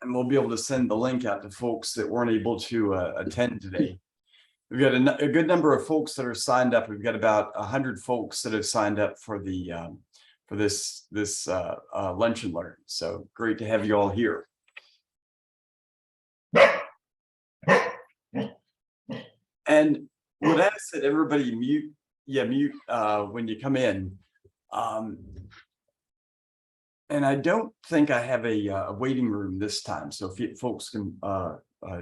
and we'll be able to send the link out to folks that weren't able to attend today. We've got a good number of folks that are signed up. We've got about 100 folks that have signed up for the for this lunch and learn. So great to have you all here. And would ask that everybody mute when you come in. And I don't think I have a waiting room this time, so if folks can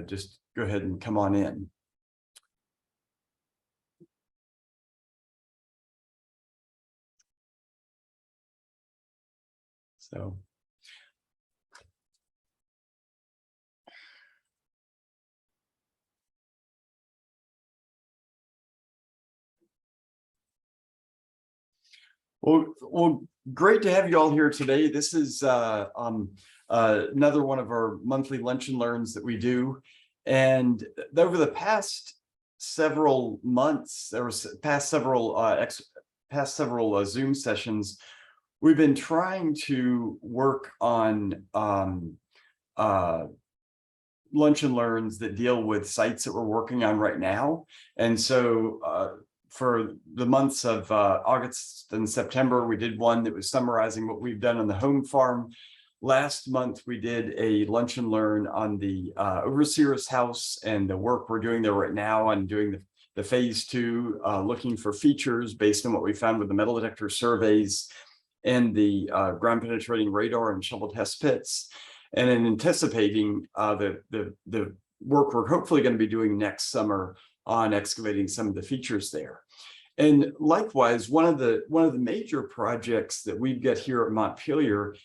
just go ahead and come on in. So. Well, great to have you all here today. This is another one of our monthly lunch and learns that we do. And over the past several months, past several Zoom sessions, we've been trying to work on lunch and learns that deal with sites that we're working on right now. And so for the months of August and September, we did one that was summarizing what we've done on the home farm. Last month, we did a lunch and learn on the Overseer's house and the work we're doing there right now on doing the phase 2, looking for features based on what we found with the metal detector surveys and the ground penetrating radar and shovel test pits. And in anticipating the work we're hopefully going to be doing next summer on excavating some of the features there. And likewise, one of the major projects that we've got here at Montpelier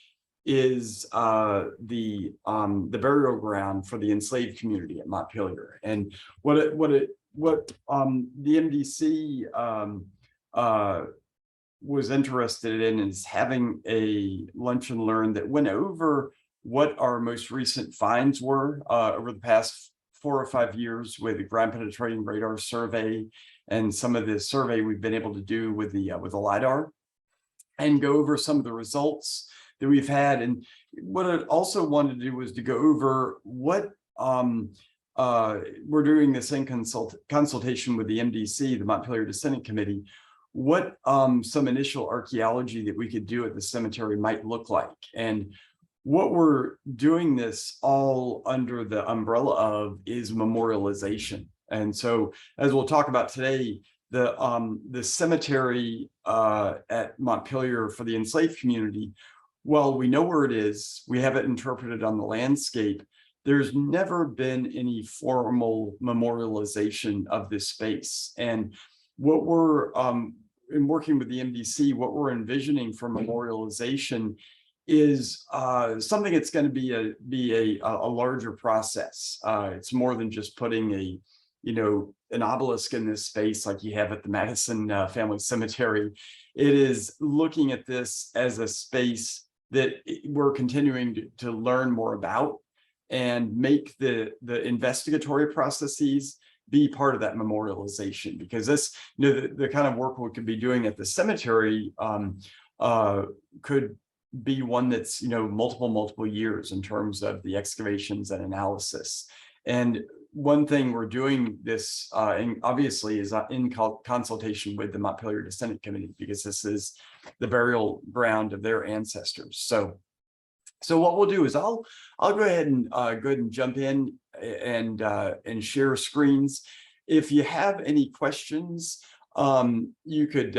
is the burial ground for the enslaved community at Montpelier. And what the MDC was interested in is having a lunch and learn that went over what our most recent finds were over the past 4 or 5 years with the ground penetrating radar survey and some of the survey we've been able to do with the Lidar, and go over some of the results that we've had. And what I also wanted to do was to go over what we're doing this in consultation with the MDC, the Montpelier Descendant Committee, what some initial archaeology that we could do at the cemetery might look like. And what we're doing this all under the umbrella of is memorialization. And so, as we'll talk about today, the cemetery at Montpelier for the enslaved community, well, we know where it is, we have it interpreted on the landscape, there's never been any formal memorialization of this space. And what we're, in working with the MDC, what we're envisioning for memorialization is something that's going to be a larger process. It's more than just putting an obelisk in this space like you have at the Madison family cemetery. It is looking at this as a space that we're continuing to learn more about and make the investigatory processes be part of that memorialization, because this, the kind of work we could be doing at the cemetery could be one that's multiple years in terms of the excavations and analysis. And one thing we're doing this obviously is in consultation with the Montpelier Descendant Committee, because this is the burial ground of their ancestors. So what we'll do is I'll go ahead and jump in and share screens. If you have any questions, you could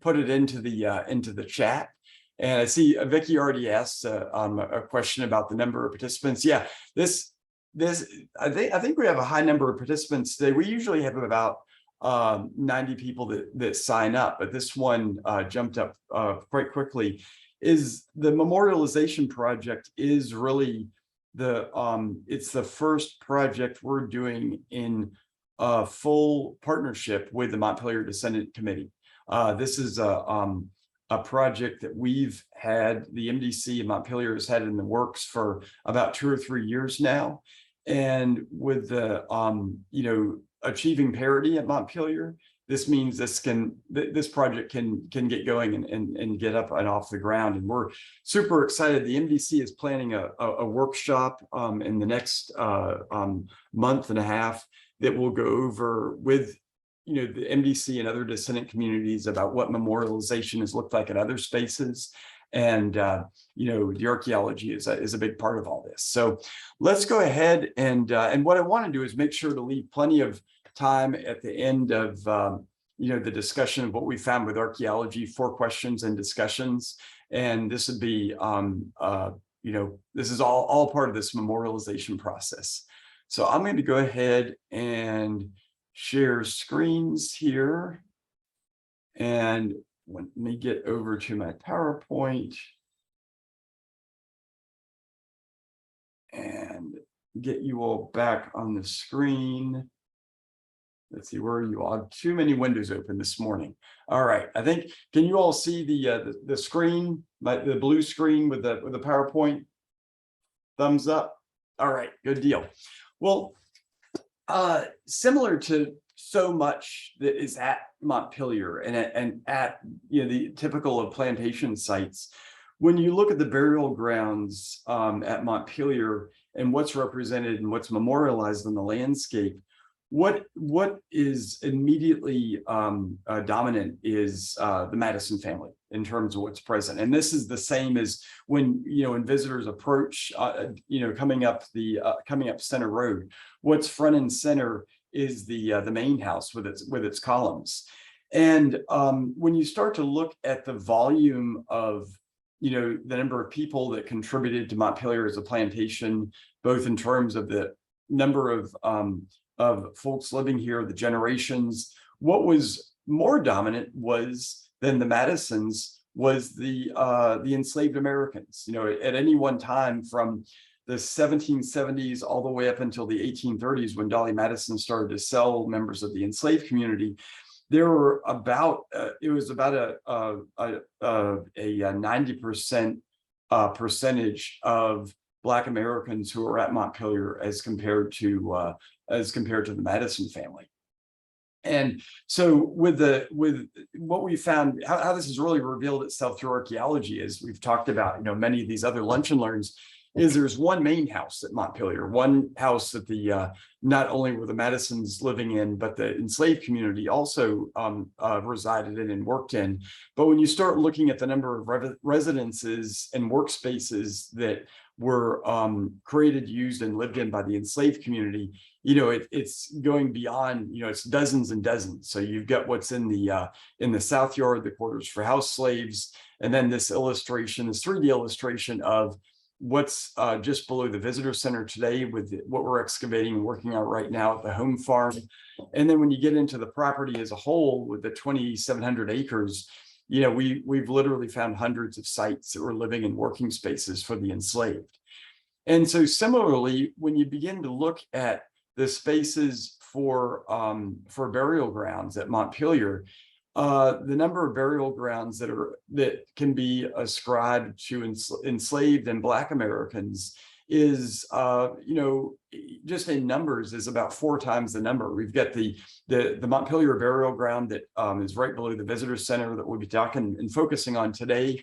put it into the chat. And I see Vicky already asked a question about the number of participants. Yeah, I think we have a high number of participants today. We usually have about 90 people that sign up, but this one jumped up quite quickly. Is the Memorialization Project is really it's the first project we're doing in full partnership with the Montpelier Descendant Committee. This is a project that we've had, the MDC and Montpelier has had in the works for about 2 or 3 years now. And with the, achieving parity at Montpelier, this means this project can get going and get up and off the ground. And we're super excited. The MDC is planning a workshop in the next month and a half that will go over with the MDC and other descendant communities about what memorialization has looked like in other spaces. And the archaeology is a big part of all this. So let's go ahead and what I want to do is make sure to leave plenty of time at the end of the discussion of what we found with archaeology for questions and discussions. And this would be this is all part of this memorialization process. So I'm going to go ahead and share screens here, and let me get over to my PowerPoint and get you all back on the screen. Let's see, where you all have too many windows open this morning. All right, I think, can you all see the screen, the blue screen with the PowerPoint? Thumbs up. All right, good deal. Well, similar to so much that is at Montpelier and at the typical of plantation sites, when you look at the burial grounds at Montpelier and what's represented and what's memorialized in the landscape, what is immediately dominant is the Madison family in terms of what's present. And this is the same as when when visitors approach coming up Center Road. What's front and center is the main house with its columns. And when you start to look at the volume of the number of people that contributed to Montpelier as a plantation, both in terms of the number of folks living here, the generations, what was more dominant than the Madisons was the enslaved Americans. At any one time from the 1770s all the way up until the 1830s, when Dolly Madison started to sell members of the enslaved community, there were about it was about a 90% percentage of Black Americans who are at Montpelier as compared to the Madison family. And so with what we found, how this has really revealed itself through archaeology, as we've talked about, many of these other lunch and learns, is there's one main house at Montpelier, one house that not only were the Madisons living in, but the enslaved community also resided in and worked in. But when you start looking at the number of residences and workspaces that were created, used, and lived in by the enslaved community, it's going beyond, it's dozens and dozens. So you've got what's in the South Yard, the quarters for house slaves, and then this 3D illustration of what's just below the visitor center today with what we're excavating and working on right now at the home farm. And then when you get into the property as a whole with the 2,700 acres, we've literally found hundreds of sites that were living and working spaces for the enslaved. And so similarly, when you begin to look at the spaces for burial grounds at Montpelier, the number of burial grounds that can be ascribed to enslaved and Black Americans is, just in numbers, is about 4 times the number. We've got the Montpelier Burial Ground that is right below the visitor center that we'll be talking and focusing on today.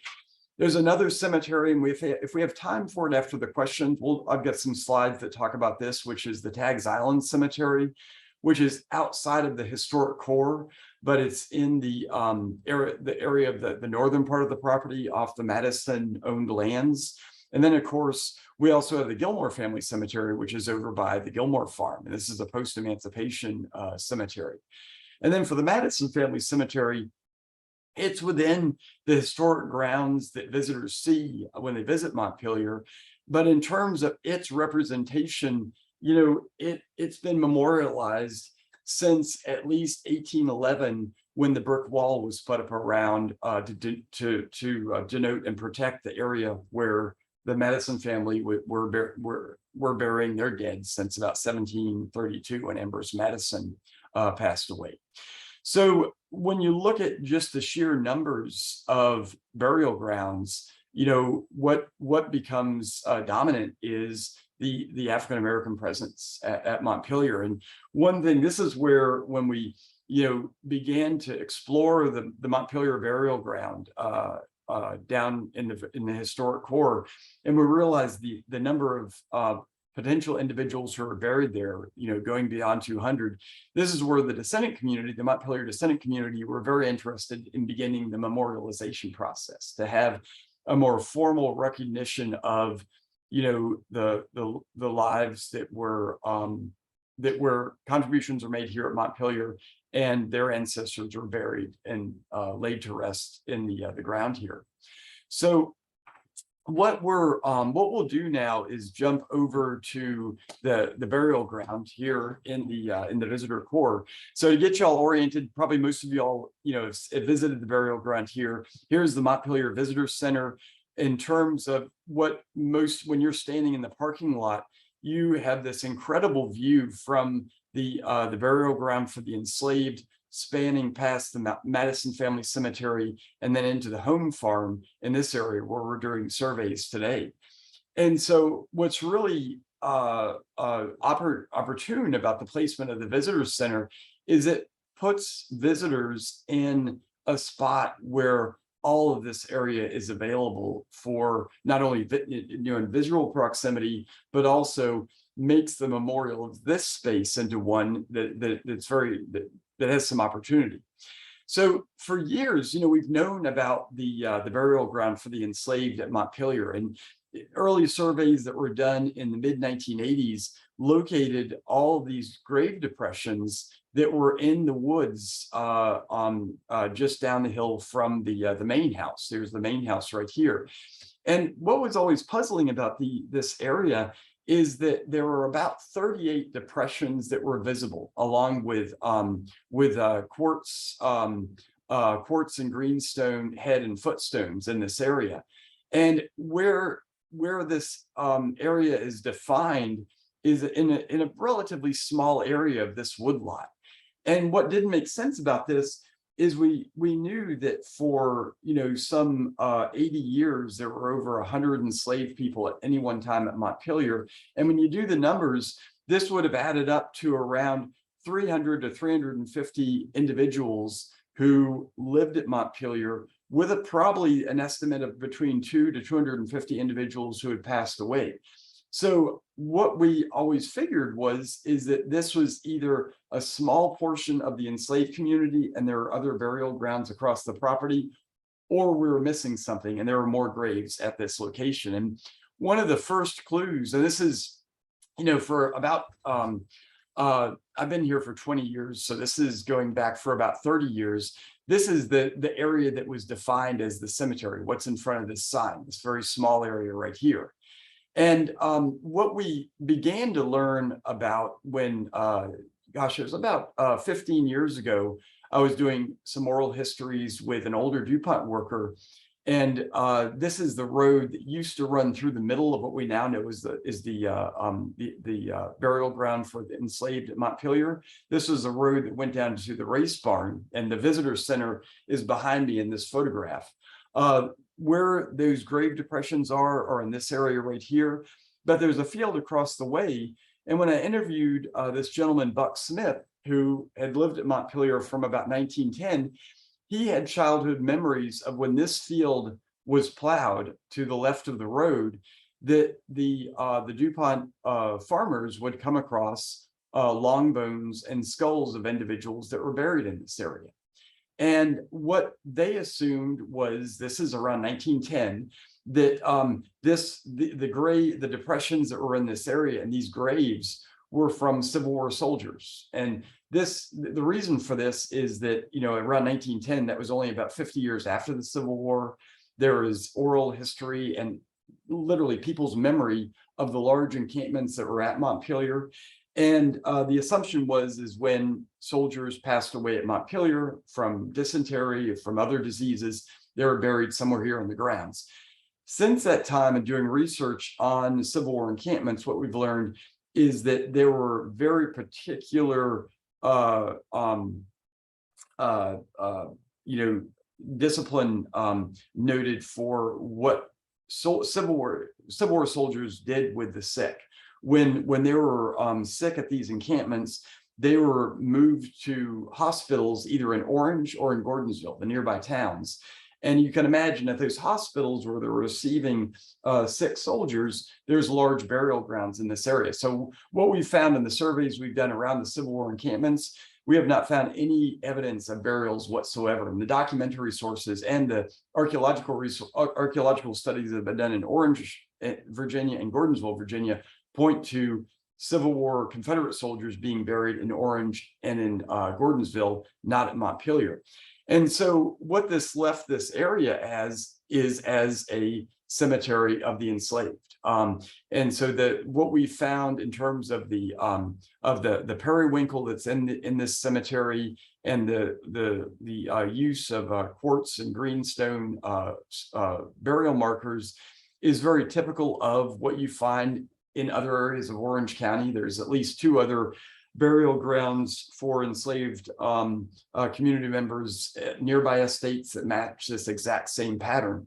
There's another cemetery, and if we have time for it after the questions, I've got some slides that talk about this, which is the Tags Island Cemetery, which is outside of the historic core, but it's in the area of the northern part of the property off the Madison-owned lands. And then, of course, we also have the Gilmore Family Cemetery, which is over by the Gilmore Farm. And this is a post-emancipation cemetery. And then for the Madison Family Cemetery, it's within the historic grounds that visitors see when they visit Montpelier. But in terms of its representation, it's been memorialized since at least 1811, when the brick wall was put up around to denote and protect the area where the Madison family were burying their dead since about 1732, when Ambrose Madison passed away. So when you look at just the sheer numbers of burial grounds, what becomes dominant is the African-American presence at Montpelier. And one thing, this is where when we began to explore the Montpelier Burial Ground down in the historic core, and we realized the number of potential individuals who are buried there, going beyond 200. This is where the descendant community, the Montpelier descendant community, were very interested in beginning the memorialization process, to have a more formal recognition of, the lives that were contributions are made here at Montpelier, and their ancestors are buried and laid to rest in the ground here. So what we'll do now is jump over to the burial ground here in the visitor core. So to get y'all oriented, probably most of y'all have visited the burial ground here. Here's the Montpelier Visitor Center. In terms of when you're standing in the parking lot, you have this incredible view from the burial ground for the enslaved, spanning past the Madison Family Cemetery and then into the home farm in this area where we're doing surveys today. And so what's really opportune about the placement of the visitor center is it puts visitors in a spot where all of this area is available for not only in visual proximity, but also makes the memorial of this space into one that has some opportunity. So for years, we've known about the burial ground for the enslaved at Montpelier, and early surveys that were done in the mid-1980s located all of these grave depressions that were in the woods just down the hill from the main house. There's the main house right here. And what was always puzzling about this area is that there were about 38 depressions that were visible, along with quartz and greenstone head and footstones in this area. And where this area is defined is in a relatively small area of this woodlot. And what didn't make sense about this is we knew that for some 80 years there were over 100 enslaved people at any one time at Montpelier, and when you do the numbers, this would have added up to around 300 to 350 individuals who lived at Montpelier, with probably an estimate of between 200 to 250 individuals who had passed away. So what we always figured is that this was either a small portion of the enslaved community and there are other burial grounds across the property, or we were missing something and there were more graves at this location. And one of the first clues, and this is, for about, I've been here for 20 years, so this is going back for about 30 years. This is the area that was defined as the cemetery, what's in front of this sign, this very small area right here. And what we began to learn about when, it was about 15 years ago, I was doing some oral histories with an older DuPont worker. And this is the road that used to run through the middle of what we now know is the burial ground for the enslaved at Montpelier. This was a road that went down to the race barn, and the visitor center is behind me in this photograph. Where those grave depressions are in this area right here, but there's a field across the way. And when I interviewed this gentleman, Buck Smith, who had lived at Montpelier from about 1910, he had childhood memories of when this field was plowed to the left of the road, that the DuPont farmers would come across long bones and skulls of individuals that were buried in this area. And what they assumed was, this is around 1910, that the depressions that were in this area and these graves were from Civil War soldiers. And the reason for this is that, around 1910, that was only about 50 years after the Civil War. There is oral history and literally people's memory of the large encampments that were at Montpelier. And the assumption is when soldiers passed away at Montpelier from dysentery, from other diseases, they were buried somewhere here on the grounds. Since that time, and doing research on Civil War encampments, what we've learned is that there were very particular discipline noted for what Civil War soldiers did with the sick. When they were sick at these encampments, they were moved to hospitals either in Orange or in Gordonsville, the nearby towns. And you can imagine at those hospitals where they're receiving sick soldiers, there's large burial grounds in this area. So what we found in the surveys we've done around the Civil War encampments, we have not found any evidence of burials whatsoever. And the documentary sources and the archaeological studies that have been done in Orange, Virginia, and Gordonsville, Virginia, point to Civil War Confederate soldiers being buried in Orange and in Gordonsville, not at Montpelier. And so what this left this area as is as a cemetery of the enslaved. And so what we found in terms of the periwinkle that's in this cemetery and the use of quartz and greenstone burial markers is very typical of what you find in other areas of Orange County. There's at least 2 other burial grounds for enslaved community members at nearby estates that match this exact same pattern.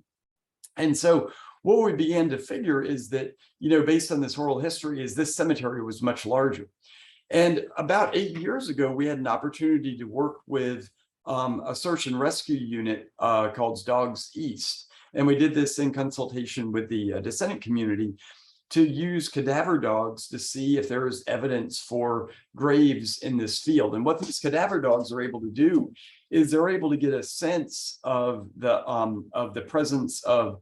And so what we began to figure is that, based on this oral history, is this cemetery was much larger. And about 8 years ago, we had an opportunity to work with a search and rescue unit called Dogs East. And we did this in consultation with the descendant community to use cadaver dogs to see if there is evidence for graves in this field. And what these cadaver dogs are able to do is they're able to get a sense of the presence of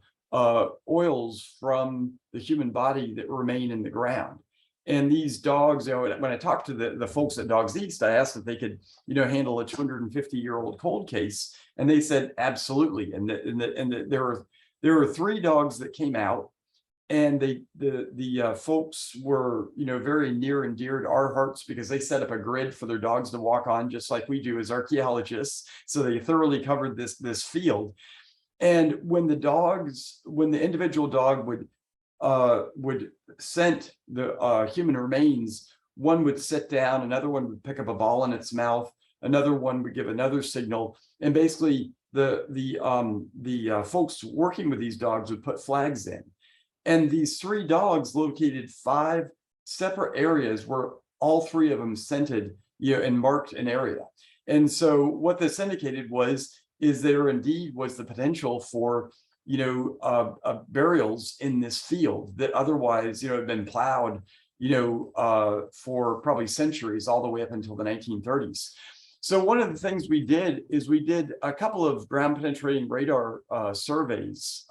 oils from the human body that remain in the ground. And these dogs, when I talked to the folks at Dogs East, I asked if they could, handle a 250-year-old cold case, and they said absolutely. And there were 3 dogs that came out. And the folks were, very near and dear to our hearts because they set up a grid for their dogs to walk on, just like we do as archaeologists. So they thoroughly covered this field. And when the individual dog would scent the human remains, one would sit down, another one would pick up a ball in its mouth, another one would give another signal, and basically the folks working with these dogs would put flags in. And these 3 dogs located 5 separate areas where all 3 of them scented, and marked an area. And so what this indicated is there indeed was the potential for, burials in this field that otherwise, had been plowed, for probably centuries, all the way up until the 1930s. So one of the things we did is we did a couple of ground penetrating radar surveys.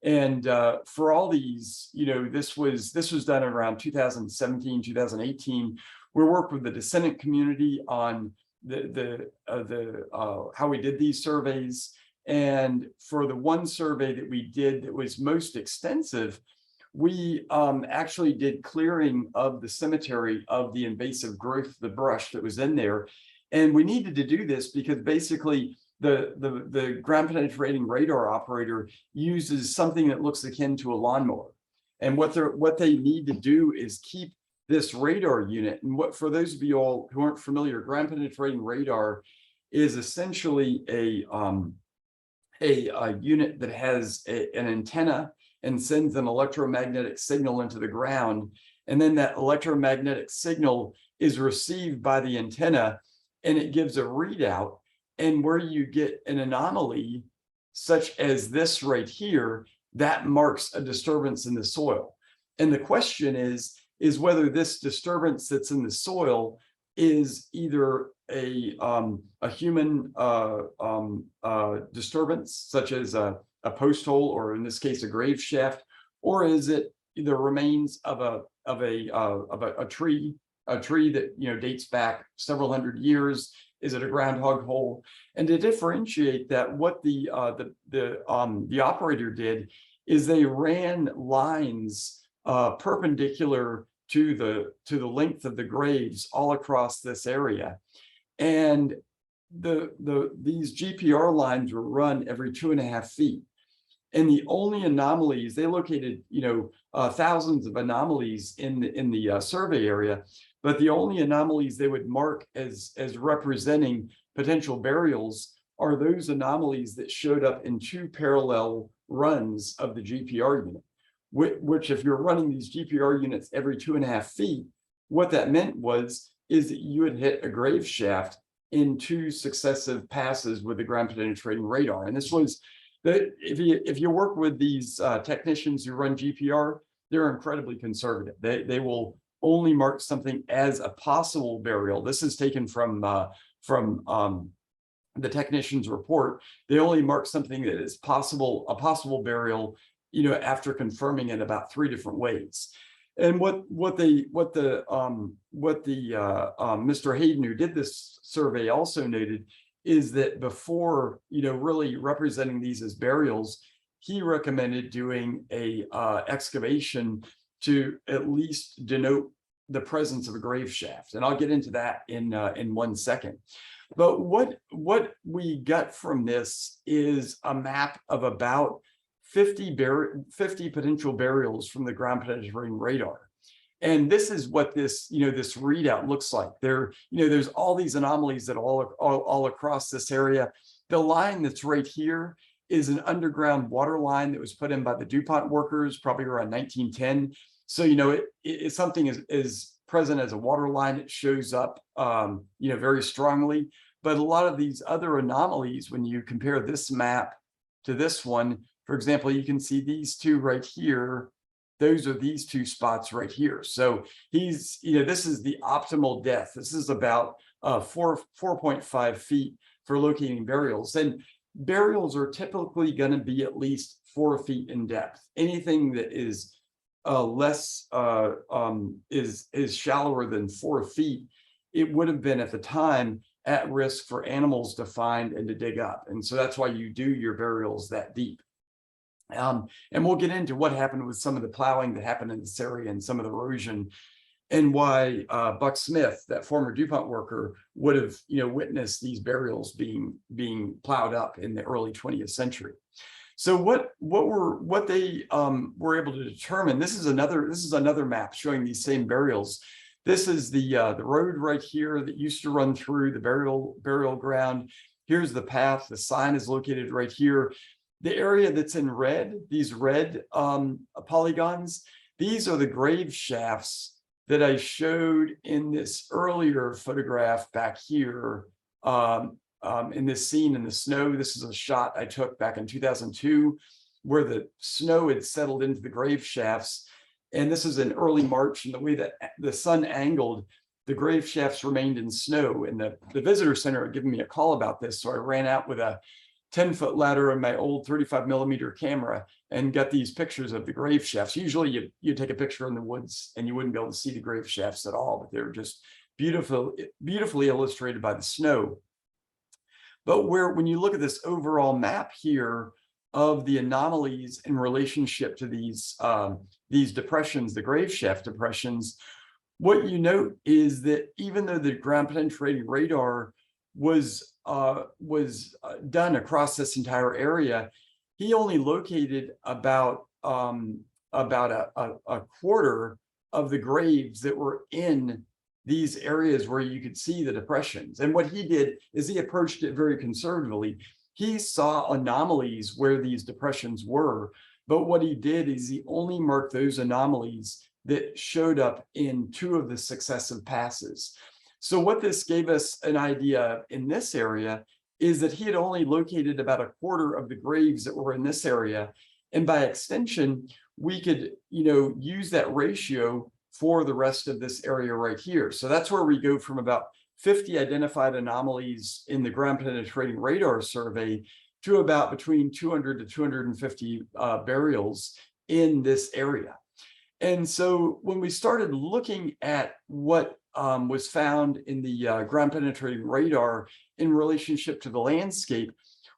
And for all these, this was done around 2017, 2018. We worked with the descendant community on how we did these surveys. And for the one survey that we did that was most extensive, we actually did clearing of the cemetery of the invasive growth, the brush that was in there. And we needed to do this because basically the ground penetrating radar operator uses something that looks akin to a lawnmower. And what they need to do is keep this radar unit. And for those of you all who aren't familiar, ground penetrating radar is essentially a unit that has an antenna and sends an electromagnetic signal into the ground. And then that electromagnetic signal is received by the antenna and it gives a readout. And where you get an anomaly, such as this right here, that marks a disturbance in the soil. And the question is whether this disturbance that's in the soil is either a human disturbance, such as a post hole, or in this case, a grave shaft, or is it the remains of a tree that dates back several hundred years? Is it a groundhog hole? And to differentiate that, what the operator did is they ran lines perpendicular to the length of the graves all across this area, and these GPR lines were run every 2.5 feet. And the only anomalies, they located thousands of anomalies in the survey area, but the only anomalies they would mark as representing potential burials are those anomalies that showed up in 2 parallel runs of the GPR unit, which if you're running these GPR units every 2.5 feet, what that meant was is that you would hit a grave shaft in 2 successive passes with the ground penetrating radar. And this was that if you work with these technicians who run GPR, they're incredibly conservative. They will only mark something as a possible burial. This is taken from the technician's report. They only mark something that is possible, a possible burial, after confirming it about 3 different ways. And what Mr. Hayden, who did this survey, also noted is that before, really representing these as burials, he recommended doing a excavation to at least denote the presence of a grave shaft. And I'll get into that in 1 second. But what we got from this is a map of about 50 potential burials from the ground penetrating radar. And this is what this, this readout looks like. There's all these anomalies that all across this area. The line that's right here is an underground water line that was put in by the DuPont workers, probably around 1910. So, it's something is present as a water line. It shows up, very strongly. But a lot of these other anomalies, when you compare this map to this one, for example, you can see these 2 right here. Those are these 2 spots right here. So this is the optimal depth. This is about 4.5 feet for locating burials. And burials are typically going to be at least 4 feet in depth. Anything that is less is shallower than 4 feet, it would have been at the time at risk for animals to find and to dig up. And so that's why you do your burials that deep. And we'll get into what happened with some of the plowing that happened in this area and some of the erosion, and why Buck Smith, that former DuPont worker, would have witnessed these burials being plowed up in the early 20th century. So what they were able to determine, this is another map showing these same burials. This is the road right here that used to run through the burial ground. Here's the path. The sign is located right here. The area that's in red, these red polygons, these are the grave shafts that I showed in this earlier photograph back here, in this scene in the snow. This is a shot I took back in 2002, where the snow had settled into the grave shafts. And this is in early March, and the way that the sun angled, the grave shafts remained in snow. And the visitor center had given me a call about this, so I ran out with a 10-foot ladder and my old 35mm camera and got these pictures of the grave shafts. Usually you take a picture in the woods and you wouldn't be able to see the grave shafts at all, but they were just beautifully illustrated by the snow. But when you look at this overall map here of the anomalies in relationship to these depressions, the grave shaft depressions, what you note is that even though the ground penetrating radar was done across this entire area, he only located about a quarter of the graves that were in these areas where you could see the depressions. And what he did is he approached it very conservatively. He saw anomalies where these depressions were, but what he did is he only marked those anomalies that showed up in 2 of the successive passes. So what this gave us an idea in this area is that he had only located about a quarter of the graves that were in this area. And by extension, we could, use that ratio for the rest of this area right here. So that's where we go from about 50 identified anomalies in the ground penetrating radar survey to about between 200 to 250 burials in this area. And so when we started looking at what was found in the ground penetrating radar in relationship to the landscape,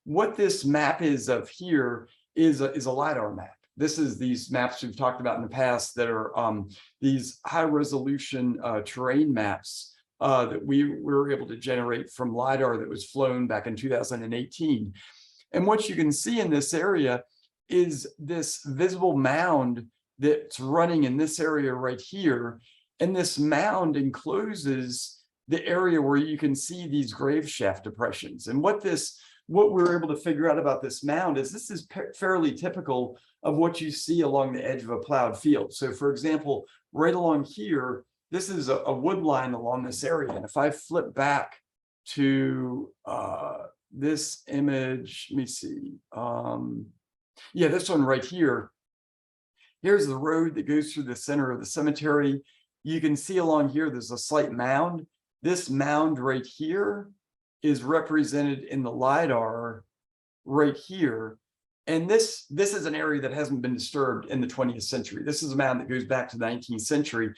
what this map is of here is a Lidar map. This is these maps we've talked about in the past that are these high resolution terrain maps that we were able to generate from Lidar that was flown back in 2018. And what you can see in this area is this visible mound that's running in this area right here. And this mound encloses the area where you can see these grave shaft depressions. And what we were able to figure out about this mound is this is fairly typical of what you see along the edge of a plowed field. So for example, right along here, this is a wood line along this area. And if I flip back to this image, let me see. Yeah, this one right here. Here's the road that goes through the center of the cemetery. You can see along here, there's a slight mound. This mound right here is represented in the Lidar right here. And this is an area that hasn't been disturbed in the 20th century. This is a mound that goes back to the 19th century.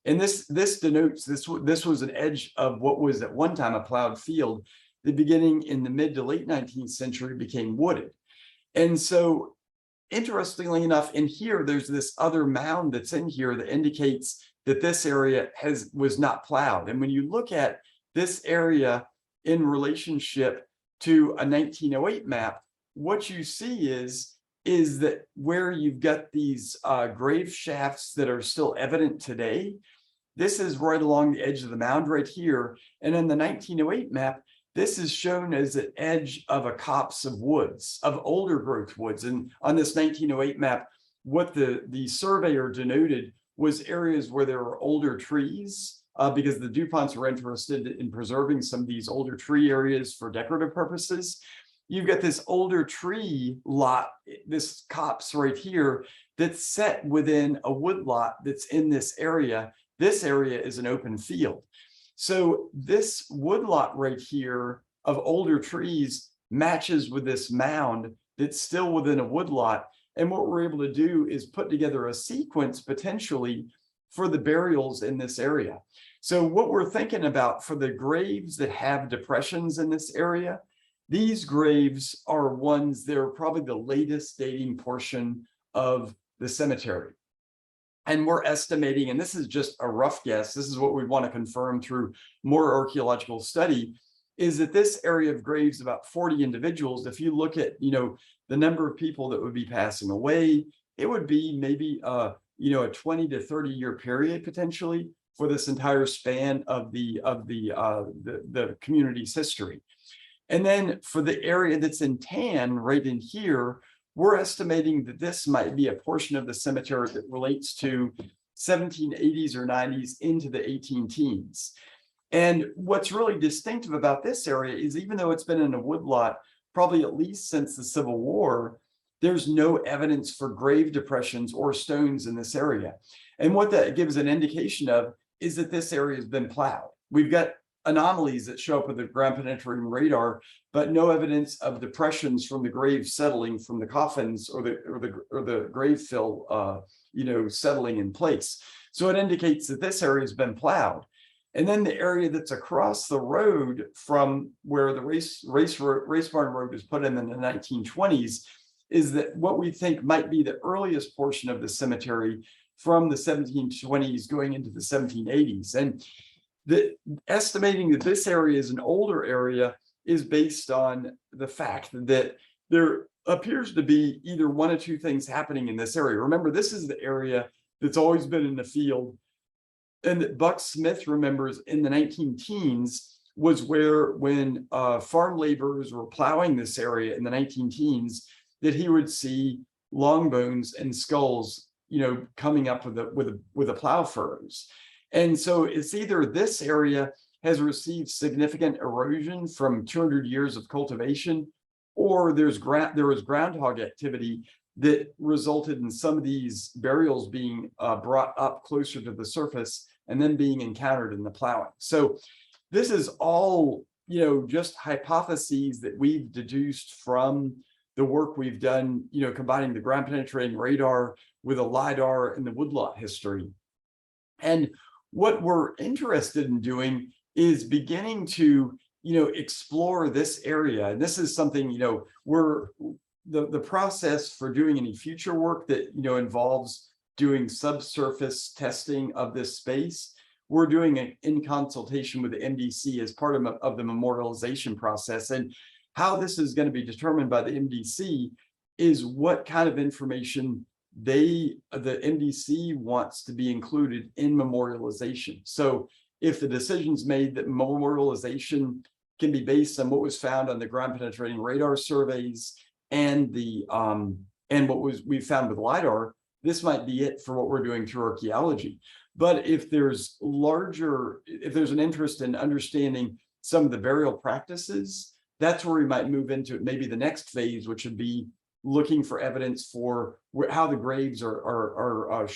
And this denotes, this was an edge of what was at one time a plowed field. The beginning in the mid to late 19th century became wooded. And so interestingly enough, in here, there's this other mound that's in here that indicates that this area was not plowed. And when you look at this area in relationship to a 1908 map, what you see is that where you've got these grave shafts that are still evident today, this is right along the edge of the mound right here. And in the 1908 map, this is shown as an edge of a copse of woods, of older growth woods. And on this 1908 map, what the surveyor denoted was areas where there were older trees, because the DuPonts were interested in preserving some of these older tree areas for decorative purposes. You've got this older tree lot, this copse right here, that's set within a wood lot that's in this area. This area is an open field. So this woodlot right here of older trees matches with this mound that's still within a woodlot. And what we're able to do is put together a sequence potentially for the burials in this area. So what we're thinking about for the graves that have depressions in this area, these graves are ones that are probably the latest dating portion of the cemetery. And we're estimating, and this is just a rough guess, this is what we want to confirm through more archaeological study, is that this area of graves, about 40 individuals, if you look at, the number of people that would be passing away, it would be maybe, a 20 to 30 year period potentially for this entire span of the community's history. And then for the area that's in tan right in here, we're estimating that this might be a portion of the cemetery that relates to 1780s or 90s into the 18 teens. And what's really distinctive about this area is even though it's been in a woodlot probably at least since the Civil War, there's no evidence for grave depressions or stones in this area. And what that gives an indication of is that this area has been plowed. We've got anomalies that show up with the ground penetrating radar, but no evidence of depressions from the grave settling from the coffins or the grave fill, settling in place. So it indicates that this area has been plowed. And then the area that's across the road from where the race barn road was put in the 1920s is that what we think might be the earliest portion of the cemetery from the 1720s going into the 1780s. And estimating that this area is an older area is based on the fact that there appears to be either one of two things happening in this area. Remember, this is the area that's always been in the field, and that Buck Smith remembers in the 19-teens was where when farm laborers were plowing this area in the 19-teens, that he would see long bones and skulls, coming up with the plow furrows. And so it's either this area has received significant erosion from 200 years of cultivation, or there was groundhog activity that resulted in some of these burials being brought up closer to the surface and then being encountered in the plowing. So this is all, just hypotheses that we've deduced from the work we've done, combining the ground penetrating radar with a LIDAR and the woodlot history. And what we're interested in doing is beginning to, explore this area. And this is something, the process for doing any future work that, involves doing subsurface testing of this space, we're doing it in consultation with the MDC as part of the memorialization process. And how this is going to be determined by the MDC is what kind of information the MDC wants to be included in memorialization. So if the decision's made that memorialization can be based on what was found on the ground penetrating radar surveys and the and what we found with LIDAR, this might be it for what we're doing through archaeology. But if there's an interest in understanding some of the burial practices, that's where we might move into maybe the next phase, which would be looking for evidence for how the graves are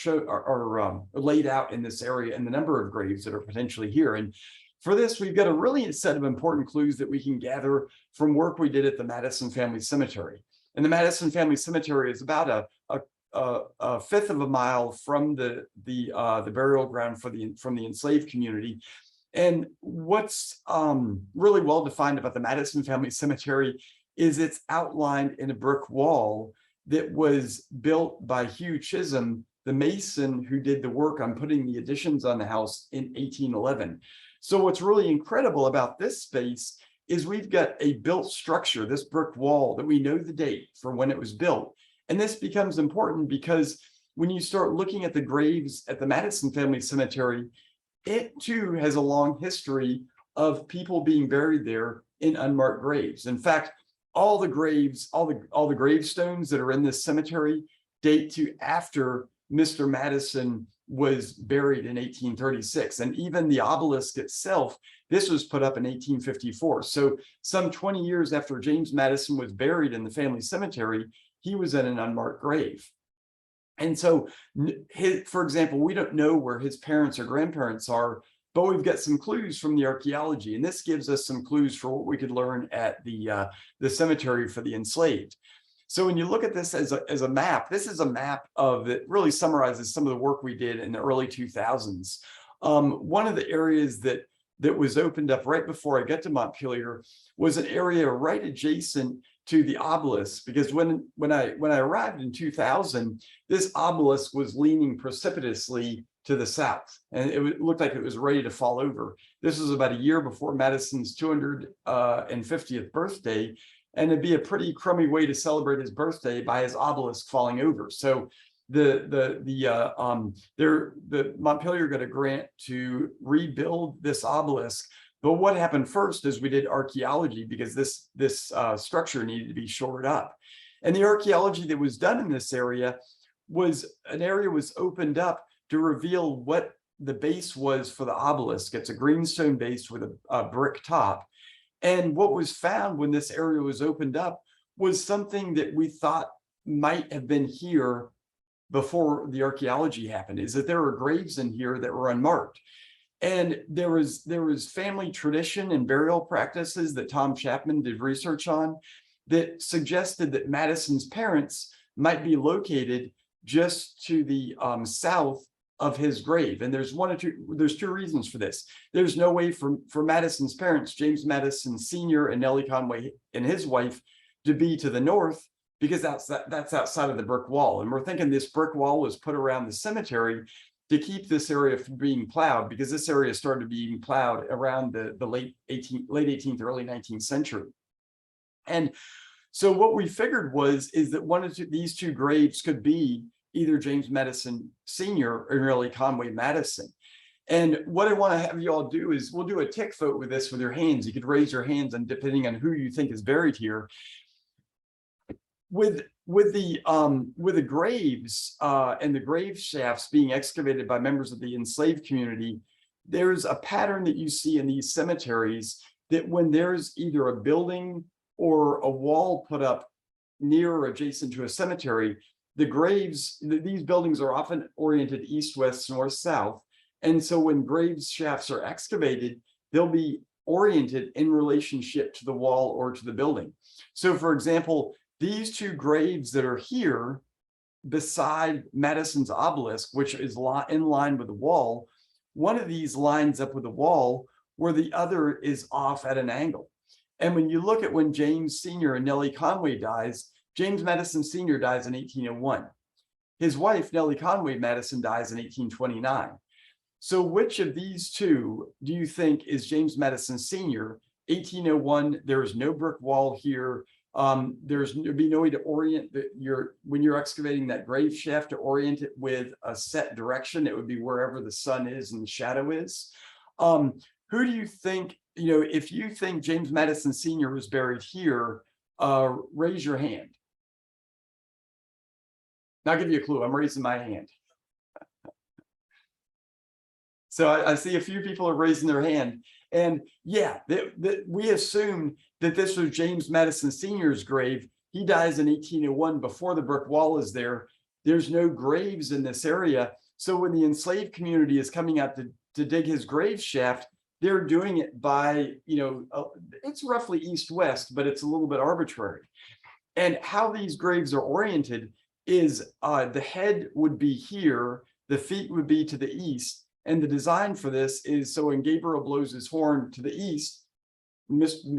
laid out in this area and the number of graves that are potentially here. And for this, we've got a really set of important clues that we can gather from work we did at the Madison Family Cemetery. And the Madison Family Cemetery is about a fifth of a mile from the burial ground from the enslaved community. And what's really well defined about the Madison Family Cemetery is it's outlined in a brick wall that was built by Hugh Chisholm, the mason who did the work on putting the additions on the house in 1811. So what's really incredible about this space is we've got a built structure, this brick wall, that we know the date for when it was built. And this becomes important because when you start looking at the graves at the Madison Family Cemetery, it too has a long history of people being buried there in unmarked graves. In fact, all the gravestones that are in this cemetery date to after Mr. Madison was buried in 1836. And even the obelisk itself, this was put up in 1854. So some 20 years after James Madison was buried in the family cemetery, he was in an unmarked grave. And so, for example, we don't know where his parents or grandparents are, but we've got some clues from the archaeology, and this gives us some clues for what we could learn at the cemetery for the enslaved. So when you look at this as a map, this is a map that really summarizes some of the work we did in the early 2000s. One of the areas that was opened up right before I got to Montpelier was an area right adjacent to the obelisk, because when I arrived in 2000, this obelisk was leaning precipitously to the south, and it looked like it was ready to fall over. This was about a year before Madison's 250th birthday, and it'd be a pretty crummy way to celebrate his birthday by his obelisk falling over. So the Montpelier got a grant to rebuild this obelisk. But what happened first is we did archaeology, because this structure needed to be shored up. And the archaeology that was done in this area was opened up to reveal what the base was for the obelisk. It's a greenstone base with a brick top. And what was found when this area was opened up was something that we thought might have been here before the archaeology happened, is that there were graves in here that were unmarked. And there was family tradition and burial practices that Tom Chapman did research on that suggested that Madison's parents might be located just to the south of his grave. And there's two reasons for this. There's no way for Madison's parents, James Madison Sr. and Nellie Conway and his wife, to be to the north, because that's outside of the brick wall. And we're thinking this brick wall was put around the cemetery to keep this area from being plowed, because this area started being plowed around the late 18th, early 19th century. And so what we figured is that these two graves could be either James Madison Sr. or Nellie Conway Madison. And what I want to have you all do is we'll do a tick vote with this with your hands. You could raise your hands, and depending on who you think is buried here. With the graves and the grave shafts being excavated by members of the enslaved community, there's a pattern that you see in these cemeteries that when there's either a building or a wall put up near or adjacent to a cemetery, these buildings are often oriented east, west, north, south. And so when grave shafts are excavated, they'll be oriented in relationship to the wall or to the building. So for example, these two graves that are here beside Madison's obelisk, which is in line with the wall, one of these lines up with the wall where the other is off at an angle. And when you look at when James Sr. and Nellie Conway dies, James Madison Sr. dies in 1801. His wife, Nellie Conway Madison, dies in 1829. So which of these two do you think is James Madison Sr.? 1801, there is no brick wall here. There'd be no way to orient when you're excavating that grave shaft, to orient it with a set direction. It would be wherever the sun is and the shadow is. Who do you think, if you think James Madison Sr. was buried here, raise your hand. Now I'll give you a clue. I'm raising my hand. So I see a few people are raising their hand. And yeah, we assumed that this was James Madison Sr.'s grave. He dies in 1801 before the brick wall is there. There's no graves in this area. So when the enslaved community is coming out to dig his grave shaft, they're doing it by, it's roughly east-west, but it's a little bit arbitrary. And how these graves are oriented is the head would be here, the feet would be to the east. And the design for this is so when Gabriel blows his horn to the east,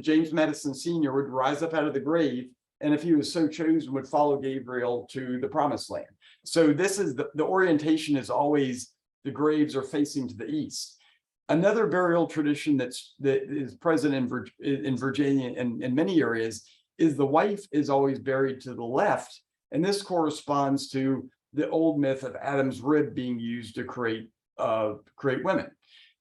James Madison Sr. would rise up out of the grave, and if he was so chosen, would follow Gabriel to the promised land. So this is the orientation is always the graves are facing to the east. Another burial tradition that is present in Virginia and in many areas is the wife is always buried to the left, and this corresponds to the old myth of Adam's rib being used to create women,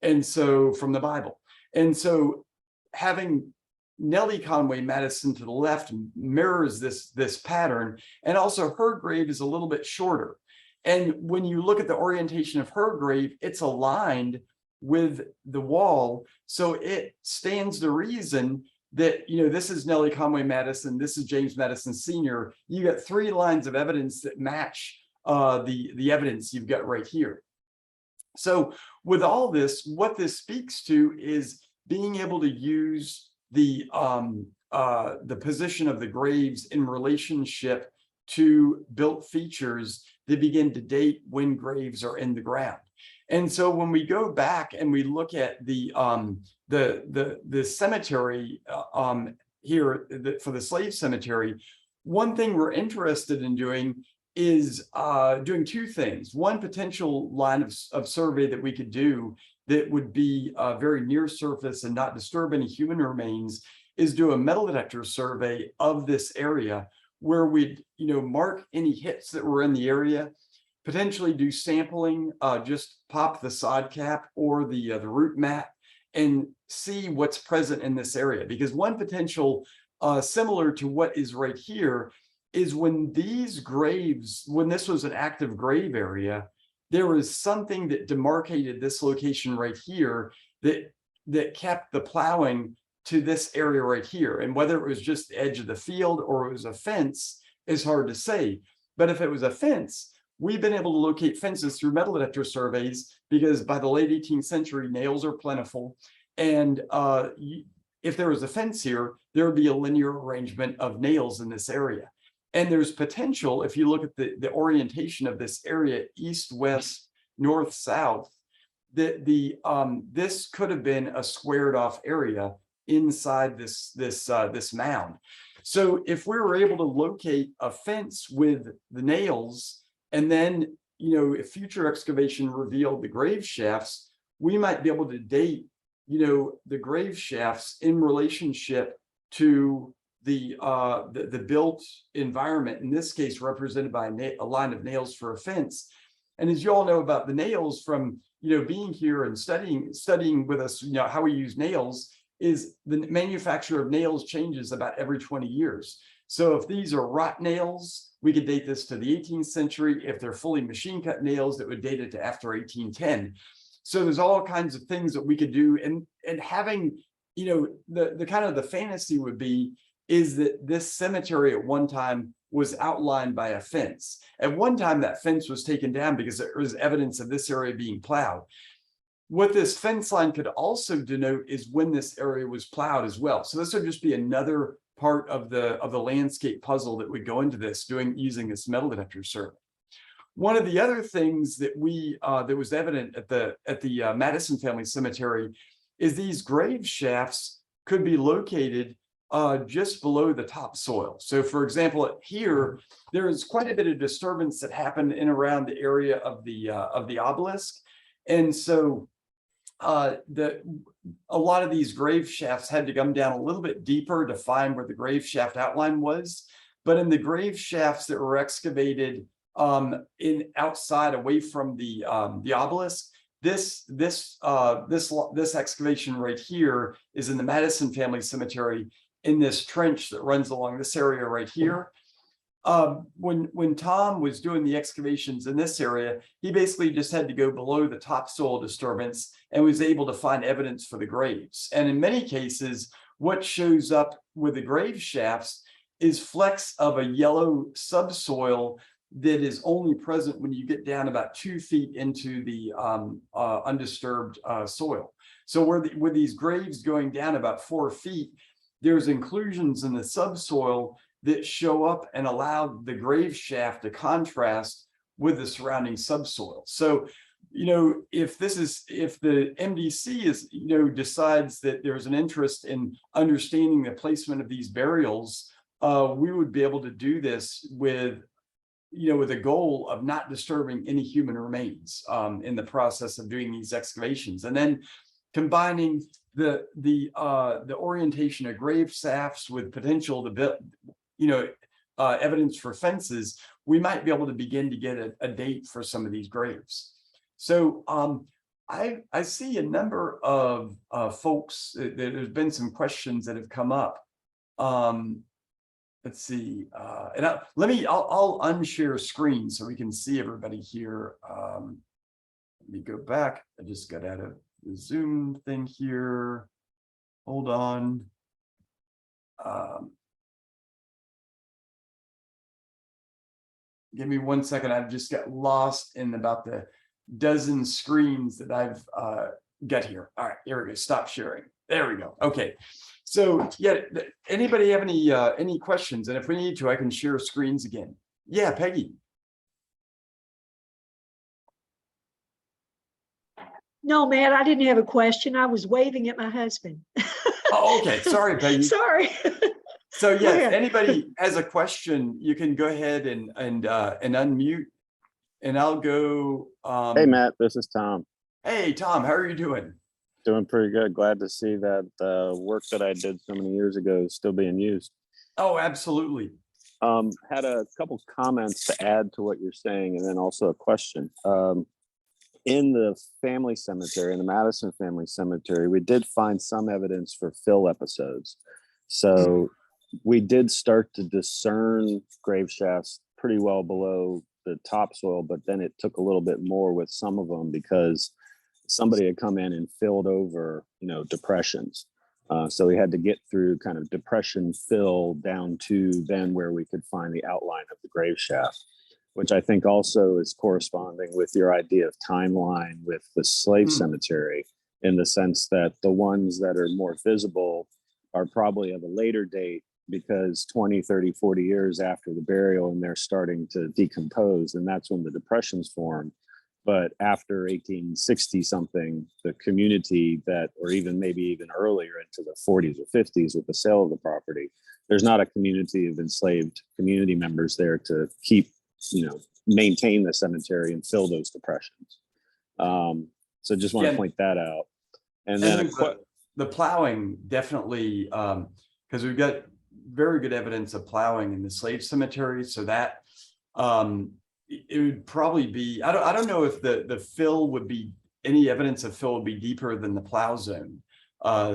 and so from the Bible. And so having Nellie Conway Madison to the left mirrors this pattern, and also her grave is a little bit shorter. And when you look at the orientation of her grave, it's aligned with the wall, so it stands to reason that this is Nellie Conway Madison, this is James Madison Sr. You got 3 lines of evidence that match the evidence you've got right here. So with all this, what this speaks to is being able to use the position of the graves in relationship to built features that begin to date when graves are in the ground. And so when we go back and we look at the cemetery here for the slave cemetery, one thing we're interested in doing is doing 2 things. One potential line of survey that we could do that would be very near surface and not disturb any human remains is do a metal detector survey of this area where we'd mark any hits that were in the area, potentially do sampling, just pop the sod cap or the root mat and see what's present in this area. Because one potential similar to what is right here is when these graves, when this was an active grave area, there was something that demarcated this location right here that kept the plowing to this area right here. And whether it was just the edge of the field or it was a fence is hard to say. But if it was a fence, we've been able to locate fences through metal detector surveys because by the late 18th century, nails are plentiful. And if there was a fence here, there would be a linear arrangement of nails in this area. And there's potential, if you look at the orientation of this area, east, west, north, south, that this could have been a squared off area inside this mound. So if we were able to locate a fence with the nails, and then if future excavation revealed the grave shafts, we might be able to date the grave shafts in relationship to the built environment, in this case represented by a line of nails for a fence. And as you all know about the nails from being here and studying with us, how we use nails, is the manufacture of nails changes about every 20 years. So if these are wrought nails, we could date this to the 18th century. If they're fully machine cut nails, that would date it to after 1810. So there's all kinds of things that we could do, and having the kind of the fantasy would be is that this cemetery at one time was outlined by a fence. At one time, that fence was taken down because there was evidence of this area being plowed. What this fence line could also denote is when this area was plowed as well. So this would just be another part of the landscape puzzle that would go into this, using this metal detector survey. One of the other things that that was evident at the Madison family cemetery is these grave shafts could be located just below the topsoil. So for example, here, there is quite a bit of disturbance that happened in around the area of the obelisk. And so a lot of these grave shafts had to come down a little bit deeper to find where the grave shaft outline was. But in the grave shafts that were excavated outside away from the obelisk, this excavation right here is in the Madison family cemetery in this trench that runs along this area right here. when Tom was doing the excavations in this area, he basically just had to go below the topsoil disturbance and was able to find evidence for the graves. And in many cases, what shows up with the grave shafts is flecks of a yellow subsoil that is only present when you get down about 2 feet into the undisturbed soil. So with these graves going down about 4 feet, there's inclusions in the subsoil that show up and allow the grave shaft to contrast with the surrounding subsoil. So, if the MDC decides that there's an interest in understanding the placement of these burials, we would be able to do this with a goal of not disturbing any human remains in the process of doing these excavations, and then combining the orientation of grave shafts with potential to build, evidence for fences, we might be able to begin to get a date for some of these graves. So I see a number of folks. There's been some questions that have come up. Let's see, and I'll unshare screen so we can see everybody here. Let me go back. I just got out of the Zoom thing here. Hold on. Give me 1 second. I've just got lost in about the dozen screens that I've got here. All right, here we go. Stop sharing. There we go. Okay. So yeah, anybody have any questions? And if we need to, I can share screens again. Yeah, Peggy. No, Matt, I didn't have a question. I was waving at my husband. Oh, okay. Sorry, Peggy. Sorry. So yeah, if anybody has a question, you can go ahead and unmute, and I'll go. Hey, Matt, this is Tom. Hey, Tom, how are you doing? Doing pretty good. Glad to see that work that I did so many years ago is still being used. Oh, absolutely. Had a couple comments to add to what you're saying, and then also a question. In the family cemetery, in the Madison family cemetery, we did find some evidence for fill episodes. So we did start to discern grave shafts pretty well below the topsoil, but then it took a little bit more with some of them because somebody had come in and filled over, depressions. So we had to get through kind of depression fill down to then where we could find the outline of the grave shaft, which I think also is corresponding with your idea of timeline with the slave cemetery, in the sense that the ones that are more visible are probably of a later date because 20, 30, 40 years after the burial, and they're starting to decompose, and that's when the depressions form. But after 1860 something, the community that, or maybe even earlier into the 40s or 50s with the sale of the property, there's not a community of enslaved community members there to keep, maintain the cemetery and fill those depressions. So just want to point that out. And then the plowing definitely, because we've got very good evidence of plowing in the slave cemetery. So that it would probably be, I don't know if the fill would be, any evidence of fill would be deeper than the plow zone.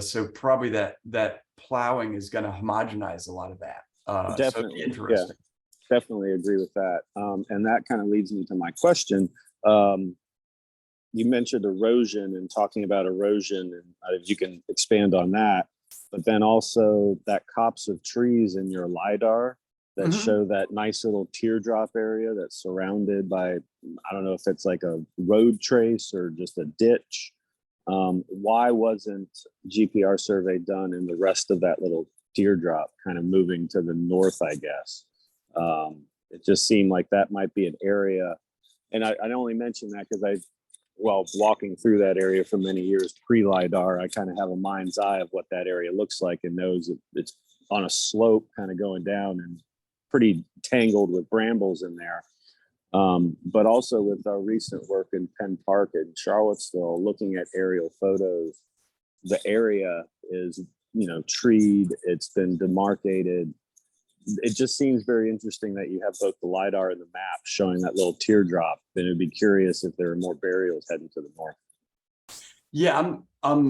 So probably that plowing is going to homogenize a lot of that. Definitely. So interesting. Yeah, definitely agree with that. And that kind of leads me to my question. You mentioned erosion and talking about erosion, and if you can expand on that, but then also that copse of trees in your Lidar that show that nice little teardrop area that's surrounded by, I don't know if it's like a road trace or just a ditch. Why wasn't GPR survey done in the rest of that little teardrop kind of moving to the north, I guess? It just seemed like that might be an area. And I only mention that because walking through that area for many years pre-LIDAR, I kind of have a mind's eye of what that area looks like and knows it's on a slope kind of going down and pretty tangled with brambles in there. But also with our recent work in Penn Park in Charlottesville, looking at aerial photos, the area is, treed, it's been demarcated. It just seems very interesting that you have both the LIDAR and the map showing that little teardrop. And it'd be curious if there are more burials heading to the north. Yeah, I'm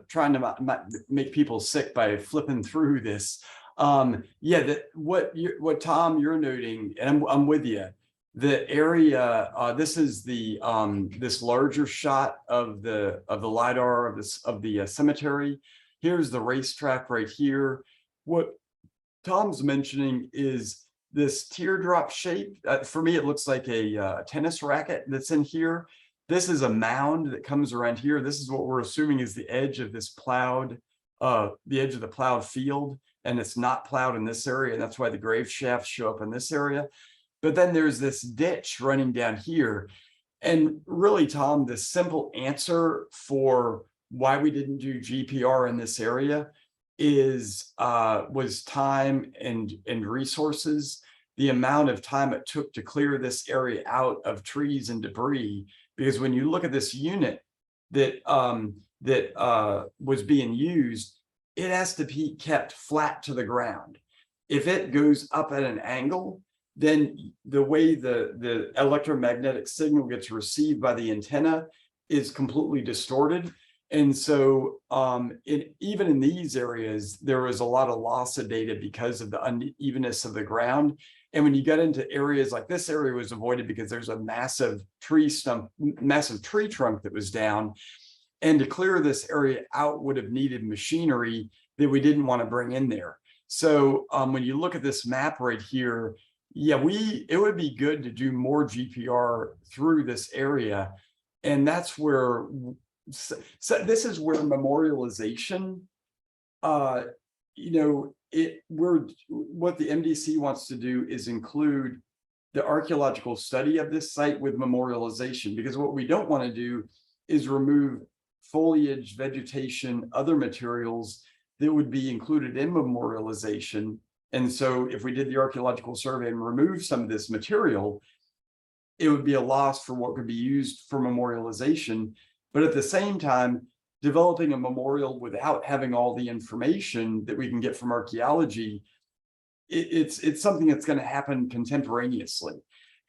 trying to make people sick by flipping through this. Yeah, that what Tom, you're noting, and I'm with you. The area, this is the this larger shot of the Lidar of the cemetery. Here's the racetrack right here. What Tom's mentioning is this teardrop shape. For me, it looks like a tennis racket that's in here. This is a mound that comes around here. This is what we're assuming is the edge of this plowed, the edge of the plowed field, and it's not plowed in this area. And that's why the grave shafts show up in this area. But then there's this ditch running down here. And really, Tom, the simple answer for why we didn't do GPR in this area was time and resources. The amount of time it took to clear this area out of trees and debris, because when you look at this unit that was being used, it has to be kept flat to the ground. If it goes up at an angle, then the way the electromagnetic signal gets received by the antenna is completely distorted. And so even in these areas, there was a lot of loss of data because of the unevenness of the ground. And when you get into areas like this area was avoided because there's a massive tree trunk that was down. And to clear this area out would have needed machinery that we didn't want to bring in there. So when you look at this map right here, yeah, it would be good to do more GPR through this area. And that's where, so this is where memorialization, what the MDC wants to do is include the archaeological study of this site with memorialization, because what we don't want to do is remove foliage, vegetation, other materials that would be included in memorialization. And so if we did the archaeological survey and remove some of this material, it would be a loss for what could be used for memorialization. But at the same time, developing a memorial without having all the information that we can get from archaeology, it's something that's going to happen contemporaneously.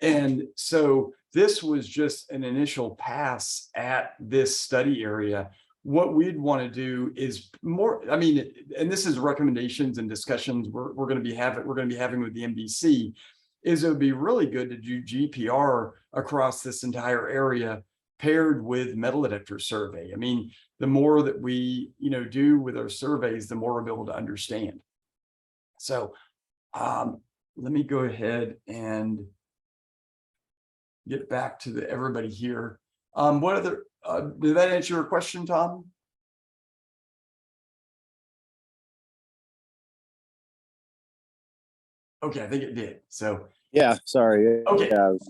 And so this was just an initial pass at this study area. What we'd want to do is more, and this is recommendations and discussions we're going to be having with the MDC, is it would be really good to do GPR across this entire area paired with metal detector survey. I mean, the more that we do with our surveys, the more we'll be able to understand. So let me go ahead and get back to everybody here. What other, did that answer your question, Tom? Okay, I think it did. So Yeah, sorry. Okay. Yeah, I was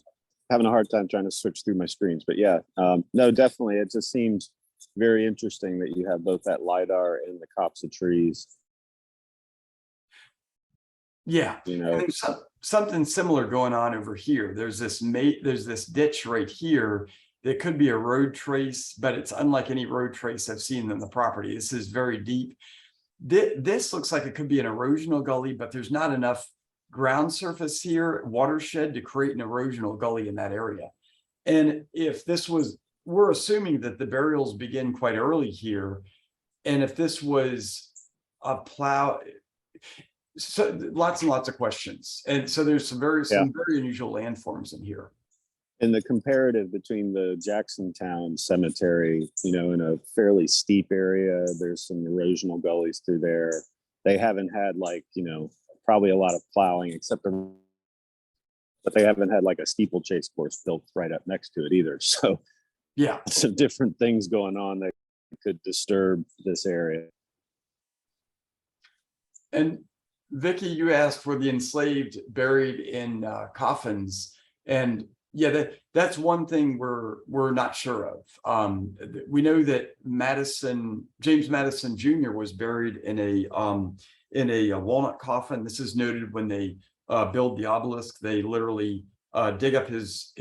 having a hard time trying to switch through my screens, but yeah, no, definitely. It just seems very interesting that you have both that LiDAR and the copse of trees. Yeah, and there's something similar going on over here. There's this ditch right here that could be a road trace, but it's unlike any road trace I've seen on the property. This is very deep. This looks like it could be an erosional gully, but there's not enough ground surface here, watershed, to create an erosional gully in that area. And if this was, we're assuming that the burials begin quite early here. And if this was a plow, so lots and lots of questions. And so there's some very unusual landforms in here. And the comparative between the Jacksontown cemetery, in a fairly steep area, there's some erosional gullies through there. They haven't had probably a lot of plowing, but they haven't had like a steeplechase course built right up next to it either. So yeah, some different things going on that could disturb this area. And Vicki, you asked for the enslaved buried in coffins, and yeah, that's one thing we're not sure of. We know that James Madison Jr. was buried in a walnut coffin. This is noted when they build the obelisk. They literally dig up his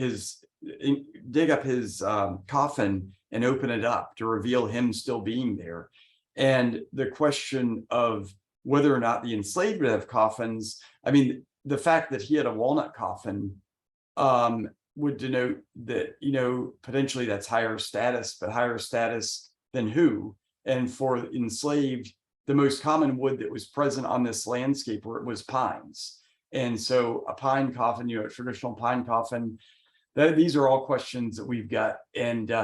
coffin and open it up to reveal him still being there. And the question of whether or not the enslaved would have coffins, the fact that he had a walnut coffin would denote that, potentially that's higher status, but higher status than who? And for enslaved, the most common wood that was present on this landscape was pines. And so a pine coffin, a traditional pine coffin, these are all questions that we've got. And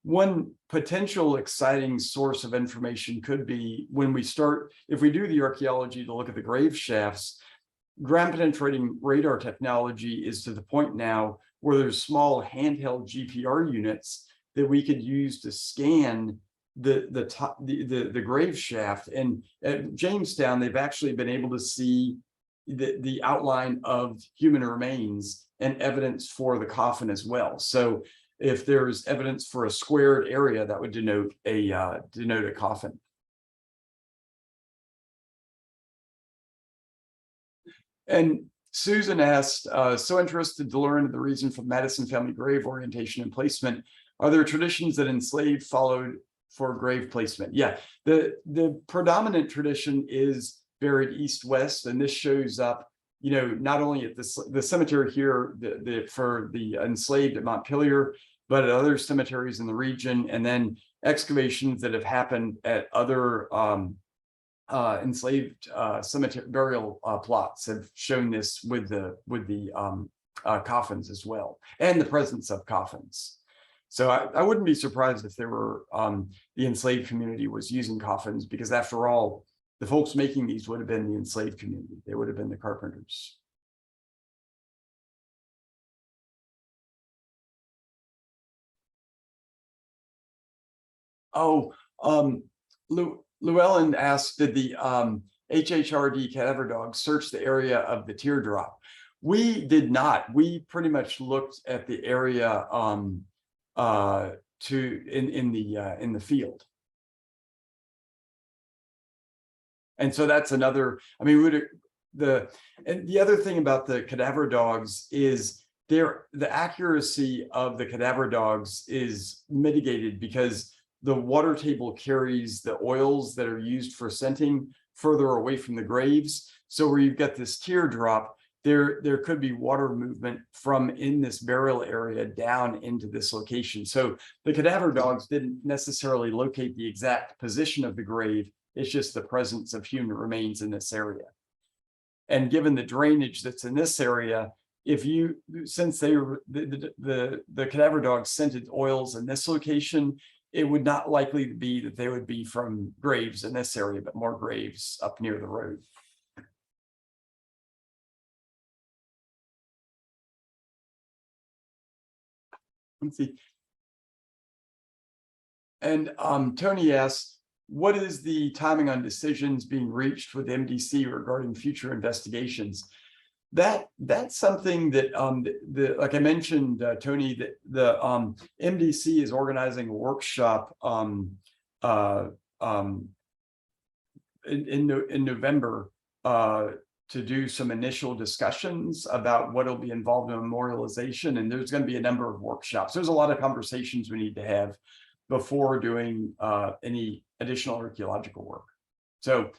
one potential exciting source of information could be when we start, if we do the archaeology to look at the grave shafts, ground penetrating radar technology is to the point now where there's small handheld GPR units that we could use to scan the grave shaft. And at Jamestown, they've actually been able to see the outline of human remains and evidence for the coffin as well. So if there's evidence for a squared area, that would denote a coffin. And Susan asked, so interested to learn the reason for Madison family grave orientation and placement. Are there traditions that enslaved followed for grave placement? Yeah, the predominant tradition is buried east-west, and this shows up, not only at the cemetery here for the enslaved at Montpelier, but at other cemeteries in the region, and then excavations that have happened at other enslaved cemetery burial plots have shown this with the coffins as well, and the presence of coffins. So I wouldn't be surprised if there were the enslaved community was using coffins, because after all, the folks making these would have been the enslaved community. They would have been the carpenters. Oh, Llewellyn asked, did the HHRD cadaver dogs search the area of the teardrop? We did not. We pretty much looked at the area in the field. And so that's another, and the other thing about the cadaver dogs is the accuracy of the cadaver dogs is mitigated because the water table carries the oils that are used for scenting further away from the graves. So where you've got this teardrop, there could be water movement from in this burial area down into this location. So the cadaver dogs didn't necessarily locate the exact position of the grave. It's just the presence of human remains in this area. And given the drainage that's in this area, since the cadaver dogs scented oils in this location, it would not likely be that they would be from graves in this area, but more graves up near the road. Let's see. And Tony asks, what is the timing on decisions being reached with MDC regarding future investigations? That's something that like I mentioned, Tony, that the MDC is organizing a workshop in November to do some initial discussions about what will be involved in memorialization, and there's going to be a number of workshops. There's a lot of conversations we need to have before doing any additional archaeological work. So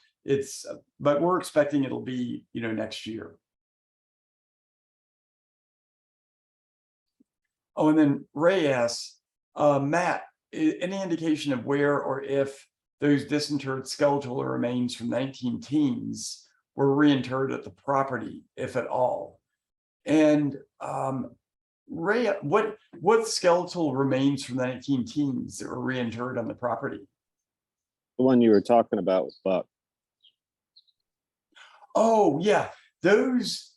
but we're expecting it'll be next year. Oh, and then Ray asks, Matt, any indication of where or if those disinterred skeletal remains from 19-teens were reinterred at the property, if at all? And Ray, what skeletal remains from the 19-teens that were reinterred on the property? The one you were talking about with Buck. Oh, yeah, there is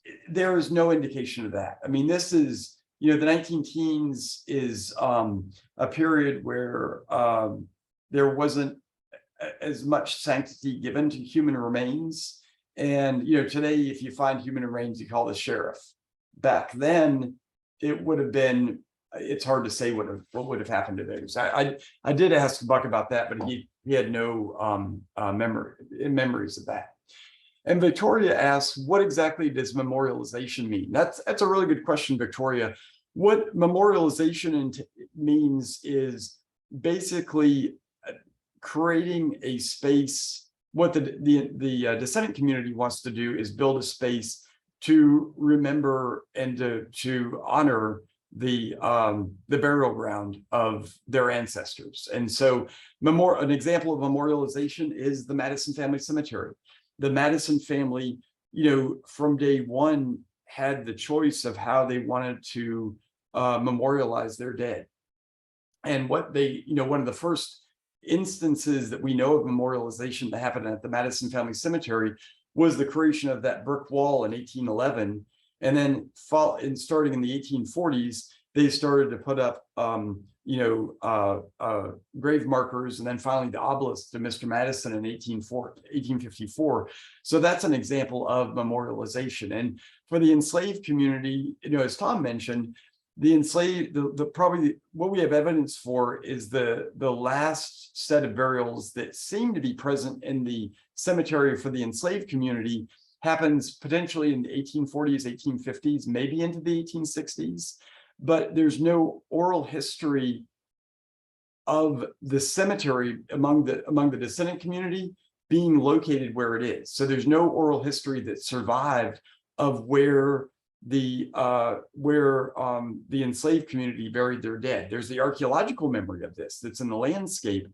no indication of that. This is, the 19-teens is a period where there wasn't as much sanctity given to human remains. And, today, if you find human remains, you call the sheriff. Back then, it would have been, it's hard to say what would have happened to those. I did ask Buck about that, but he had no memories of that. And Victoria asks, what exactly does memorialization mean? That's a really good question, Victoria. What memorialization means is basically creating a space. What the descendant community wants to do is build a space to remember and to honor the burial ground of their ancestors. And so an example of memorialization is the Madison family cemetery. The Madison family, from day one had the choice of how they wanted to memorialize their dead. And what they, one of the first instances that we know of memorialization that happened at the Madison family cemetery was the creation of that brick wall in 1811. And then starting in the 1840s, they started to put up, grave markers, and then finally the obelisk to Mr. Madison in 1854. So that's an example of memorialization. And for the enslaved community, as Tom mentioned, the enslaved, probably what we have evidence for is the last set of burials that seem to be present in the cemetery for the enslaved community happens potentially in the 1840s, 1850s, maybe into the 1860s, but there's no oral history of the cemetery among the descendant community being located where it is. So there's no oral history that survived of where the enslaved community buried their dead. There's the archaeological memory of this that's in the landscape,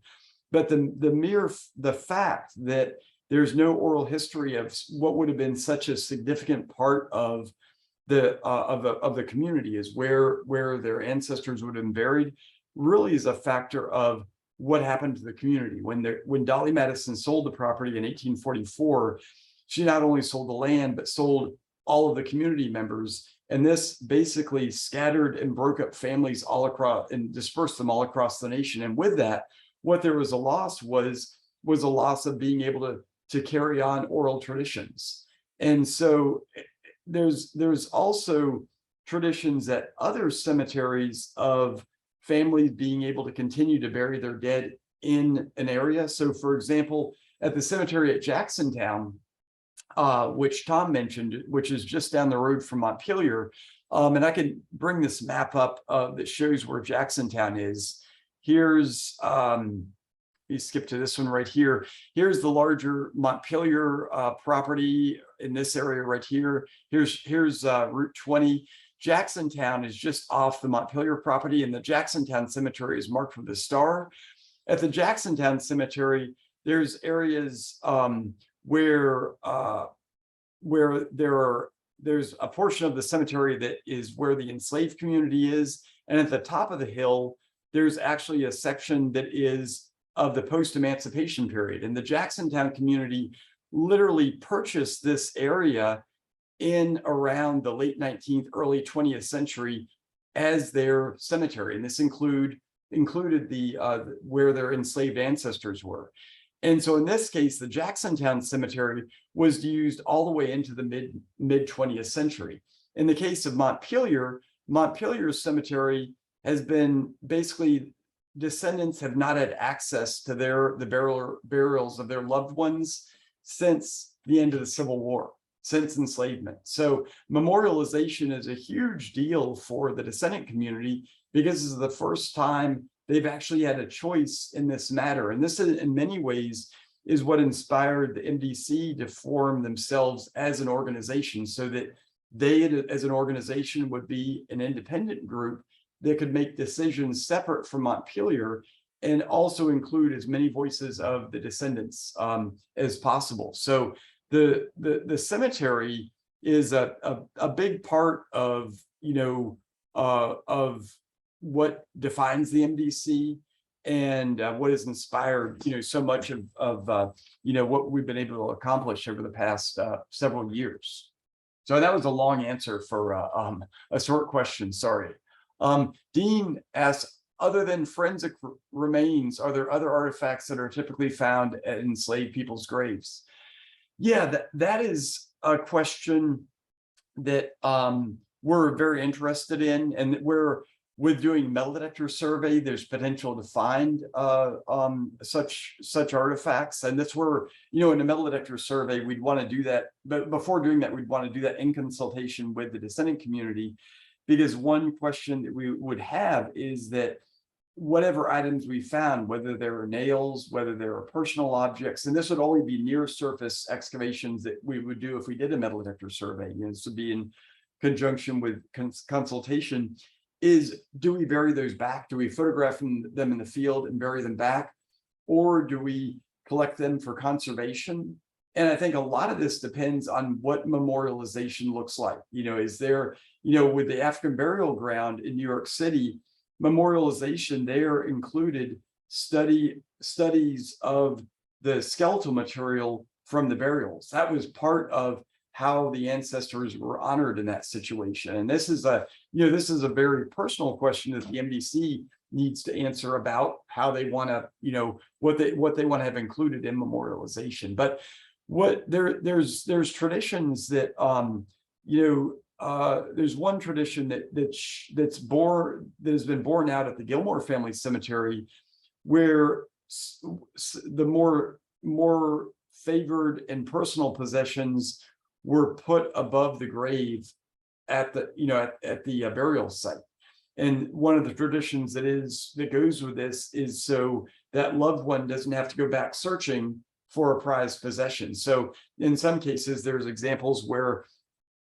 but the fact that there's no oral history of what would have been such a significant part of the community is where their ancestors would have been buried, really is a factor of what happened to the community. When Dolly Madison sold the property in 1844, she not only sold the land, but sold all of the community members. And this basically scattered and broke up families all across and dispersed them all across the nation. And with that, what there was a loss was a loss of being able to carry on oral traditions. And so there's also traditions at other cemeteries of families being able to continue to bury their dead in an area. So for example, at the cemetery at Jacksontown, which Tom mentioned, which is just down the road from Montpelier, and I can bring this map up that shows where Jacksontown is. Here's, we skip to this one right here. Here's the larger Montpelier property in this area right here. Here's Route 20. Jacksontown is just off the Montpelier property, and the Jacksontown Cemetery is marked with a star. At the Jacksontown Cemetery, there's areas where there's a portion of the cemetery that is where the enslaved community is, and at the top of the hill, there's actually a section that is of the post-emancipation period. And the Jacksontown community literally purchased this area in around the late 19th, early 20th century as their cemetery. And this included the where their enslaved ancestors were. And so in this case, the Jacksontown Cemetery was used all the way into the mid 20th century. In the case of Montpelier, Montpelier's cemetery has been basically, descendants have not had access to the burials of their loved ones since the end of the Civil War, since enslavement. So memorialization is a huge deal for the descendant community because this is the first time they've actually had a choice in this matter. And this, in many ways, is what inspired the MDC to form themselves as an organization, so that they, as an organization, would be an independent group that could make decisions separate from Montpelier and also include as many voices of the descendants as possible. So the cemetery is a big part of, of what defines the MDC and what has inspired, so much of what we've been able to accomplish over the past several years. So that was a long answer for a short question, sorry. Dean asks, other than forensic remains, are there other artifacts that are typically found at enslaved people's graves? Yeah, that is a question that we're very interested in, and we're with doing metal detector survey, there's potential to find such artifacts. And that's where, in a metal detector survey, we'd want to do that. But before doing that, we'd want to do that in consultation with the descendant community, because one question that we would have is that whatever items we found, whether there are nails, whether there are personal objects, and this would only be near surface excavations that we would do if we did a metal detector survey. This would be in conjunction with consultation. is, do we bury those back? Do we photograph them in the field and bury them back? Or do we collect them for conservation? And I think a lot of this depends on what memorialization looks like. Is there, with the African Burial Ground in New York City, memorialization there included studies of the skeletal material from the burials. That was part of how the ancestors were honored in that situation. And this is a very personal question that the MDC needs to answer about how they want to, what they want to have included in memorialization. But there's traditions that there's one tradition that has been born out at the Gilmore Family Cemetery, where the more favored and personal possessions were put above the grave at the burial site. And one of the traditions that goes with this is so that loved one doesn't have to go back searching for a prized possession. So in some cases, there's examples where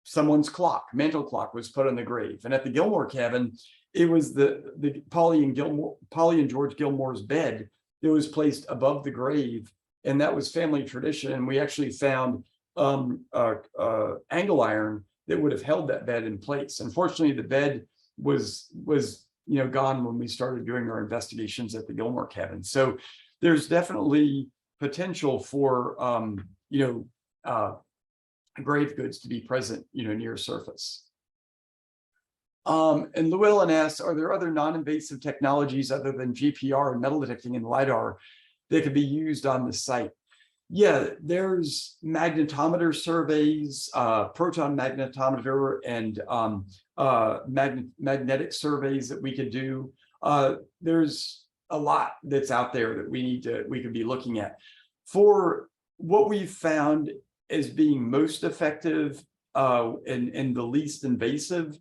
someone's mantle clock was put on the grave. And at the Gilmore cabin, it was the Polly and George Gilmore's bed that was placed above the grave. And that was family tradition. And we actually found angle iron that would have held that bed in place. Unfortunately, the bed was gone when we started doing our investigations at the Gilmore cabin. So there's definitely potential for grave goods to be present near surface. And Llewellyn asks, are there other non-invasive technologies other than GPR and metal detecting and Lidar that could be used on the site? Yeah, there's magnetometer surveys, proton magnetometer, and magnetic surveys that we could do. There's a lot that's out there that we could be looking at. For what we've found as being most effective and the least invasive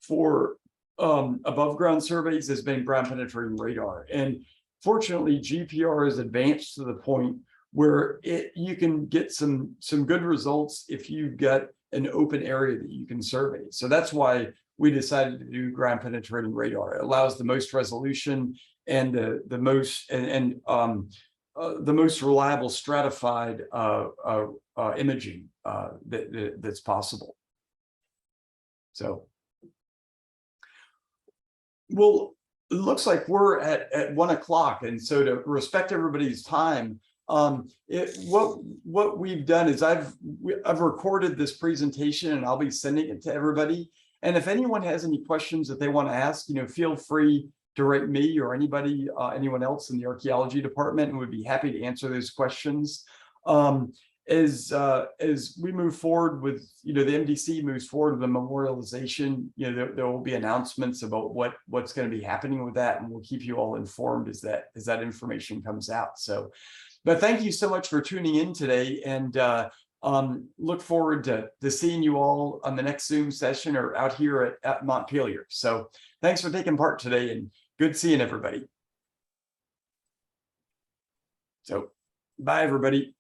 for above ground surveys has been ground penetrating radar. And fortunately, GPR has advanced to the point where you can get some good results if you've got an open area that you can survey. So that's why we decided to do ground penetrating radar. It allows the most resolution and the most reliable stratified imaging that's possible. So, well, it looks like we're at 1 o'clock, and so to respect everybody's time, what we've done is I've recorded this presentation and I'll be sending it to everybody. And if anyone has any questions that they want to ask, feel free to write me or anyone else in the archaeology department, and we'd be happy to answer those questions. As we move forward with, the MDC moves forward with the memorialization, there will be announcements about what's going to be happening with that, and we'll keep you all informed as that information comes out. So, but thank you so much for tuning in today, and look forward to seeing you all on the next Zoom session or out here at Montpelier. So thanks for taking part today, and good seeing everybody. So bye, everybody.